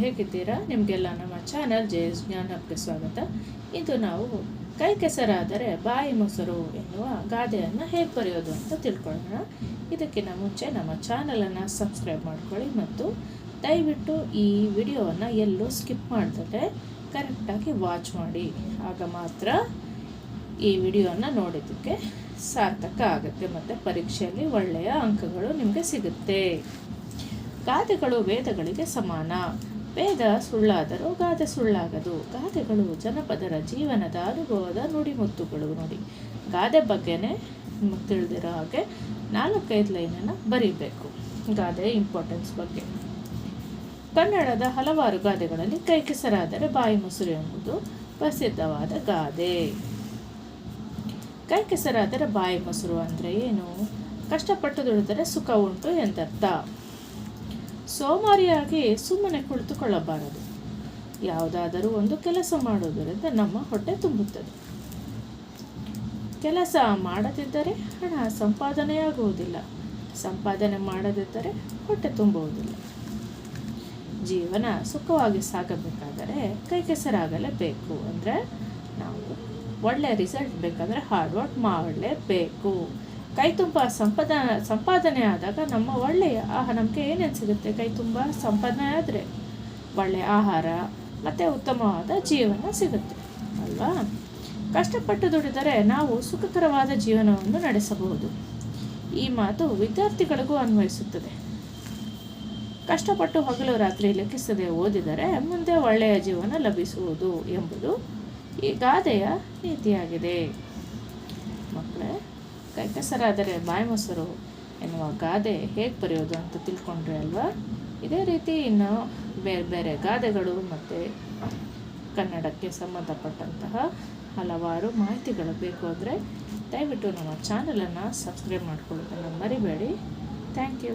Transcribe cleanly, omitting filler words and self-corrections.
ಹೇಗಿದ್ದೀರಾ? ನಿಮಗೆಲ್ಲ ನಮ್ಮ ಚಾನಲ್ ಜೆಎಸ್ ಜ್ಞಾನಕ್ಕೆ ಸ್ವಾಗತ. ಇದು ನಾವು ಕೈ ಕೆಸರಾದರೆ ಬಾಯಿ ಮೊಸರು ಎನ್ನುವ ಗಾದೆಯನ್ನು ಹೇಗೆ ಬರೆಯೋದು ಅಂತ ತಿಳ್ಕೊಳ್ಳೋಣ. ಇದಕ್ಕಿಂತ ಮುಂಚೆ ನಮ್ಮ ಚಾನಲನ್ನು ಸಬ್ಸ್ಕ್ರೈಬ್ ಮಾಡ್ಕೊಳ್ಳಿ ಮತ್ತು ದಯವಿಟ್ಟು ಈ ವಿಡಿಯೋವನ್ನು ಎಲ್ಲೂ ಸ್ಕಿಪ್ ಮಾಡ್ದಲೆ ಕರೆಕ್ಟಾಗಿ ವಾಚ್ ಮಾಡಿ. ಆಗ ಮಾತ್ರ ಈ ವಿಡಿಯೋನ ನೋಡಿದ್ದಕ್ಕೆ ಸಾರ್ಥಕ ಆಗುತ್ತೆ ಮತ್ತು ಪರೀಕ್ಷೆಯಲ್ಲಿ ಒಳ್ಳೆಯ ಅಂಕಗಳು ನಿಮಗೆ ಸಿಗುತ್ತೆ. ಗಾದೆಗಳು ವೇದಗಳಿಗೆ ಸಮಾನ. ವೇದ ಸುಳ್ಳಾದರೂ ಗಾದೆ ಸುಳ್ಳಾಗದು. ಗಾದೆಗಳು ಜನಪದರ ಜೀವನದ ಅನುಭವದ ನುಡಿಮುತ್ತುಗಳು. ನೋಡಿ, ಗಾದೆ ಬಗ್ಗೆನೇ ನಿಮಗೆ ತಿಳಿದಿರೋ ಹಾಗೆ 4-5 ಲೈನನ್ನು ಬರೀಬೇಕು. ಗಾದೆ ಇಂಪಾರ್ಟೆನ್ಸ್ ಬಗ್ಗೆ. ಕನ್ನಡದ ಹಲವಾರು ಗಾದೆಗಳಲ್ಲಿ ಕೈ ಕೆಸರಾದರೆ ಬಾಯಿ ಮೊಸರು ಎಂಬುದು ಪ್ರಸಿದ್ಧವಾದ ಗಾದೆ. ಕೈ ಕೆಸರಾದರೆ ಬಾಯಿ ಮೊಸರು ಅಂದರೆ ಏನು? ಕಷ್ಟಪಟ್ಟು ದುಡಿದರೆ ಸುಖ ಉಂಟು ಎಂದರ್ಥ. ಸೋಮಾರಿಯಾಗಿ ಸುಮ್ಮನೆ ಕುಳಿತುಕೊಳ್ಳಬಾರದು. ಯಾವುದಾದರೂ ಒಂದು ಕೆಲಸ ಮಾಡುವುದರಿಂದ ನಮ್ಮ ಹೊಟ್ಟೆ ತುಂಬುತ್ತದೆ. ಕೆಲಸ ಮಾಡದಿದ್ದರೆ ಹಣ ಸಂಪಾದನೆಯಾಗುವುದಿಲ್ಲ. ಸಂಪಾದನೆ ಮಾಡದಿದ್ದರೆ ಹೊಟ್ಟೆ ತುಂಬುವುದಿಲ್ಲ. ಜೀವನ ಸುಖವಾಗಿ ಸಾಗಬೇಕಾದರೆ ಕೈ ಕೆಸರಾಗಲೇಬೇಕು. ಅಂದರೆ ನಾವು ಒಳ್ಳೆಯ ರಿಸಲ್ಟ್ ಬೇಕಂದರೆ ಹಾರ್ಡ್ ವರ್ಕ್ ಮಾಡಲೇಬೇಕು. ಕೈ ತುಂಬ ಸಂಪಾದನೆ ಆದಾಗ ನಮ್ಮ ಒಳ್ಳೆಯ ನಮಗೆ ಏನೇನು ಸಿಗುತ್ತೆ? ಕೈ ತುಂಬ ಸಂಪಾದನೆ ಆದರೆ ಒಳ್ಳೆಯ ಆಹಾರ ಮತ್ತು ಉತ್ತಮವಾದ ಜೀವನ ಸಿಗುತ್ತೆ ಅಲ್ವಾ? ಕಷ್ಟಪಟ್ಟು ದುಡಿದರೆ ನಾವು ಸುಖಕರವಾದ ಜೀವನವನ್ನು ನಡೆಸಬಹುದು. ಈ ಮಾತು ವಿದ್ಯಾರ್ಥಿಗಳಿಗೂ ಅನ್ವಯಿಸುತ್ತದೆ. ಕಷ್ಟಪಟ್ಟು ಹಗಲು ರಾತ್ರಿ ಲೆಕ್ಕಿಸದೆ ಓದಿದರೆ ಮುಂದೆ ಒಳ್ಳೆಯ ಜೀವನ ಲಭಿಸುವುದು ಎಂಬುದು ಈ ಗಾದೆಯ ನೀತಿಯಾಗಿದೆ. ಮಕ್ಕಳೇ, ಕೈ ಕೆಸರಾದರೆ ಬಾಯಿ ಮೊಸರು ಎನ್ನುವ ಗಾದೆ ಹೇಗೆ ಬರೆಯೋದು ಅಂತ ತಿಳ್ಕೊಂಡ್ರೆ ಅಲ್ವಾ? ಇದೇ ರೀತಿ ಇನ್ನು ಬೇರೆ ಬೇರೆ ಗಾದೆಗಳು ಮತ್ತು ಕನ್ನಡಕ್ಕೆ ಸಂಬಂಧಪಟ್ಟಂತಹ ಹಲವಾರು ಮಾಹಿತಿಗಳು ಬೇಕು ಅಂದರೆ ದಯವಿಟ್ಟು ನಮ್ಮ ಚಾನಲನ್ನು ಸಬ್ಸ್ಕ್ರೈಬ್ ಮಾಡ್ಕೊಳ್ಳೋದನ್ನು ಮರಿಬೇಡಿ. Thank you.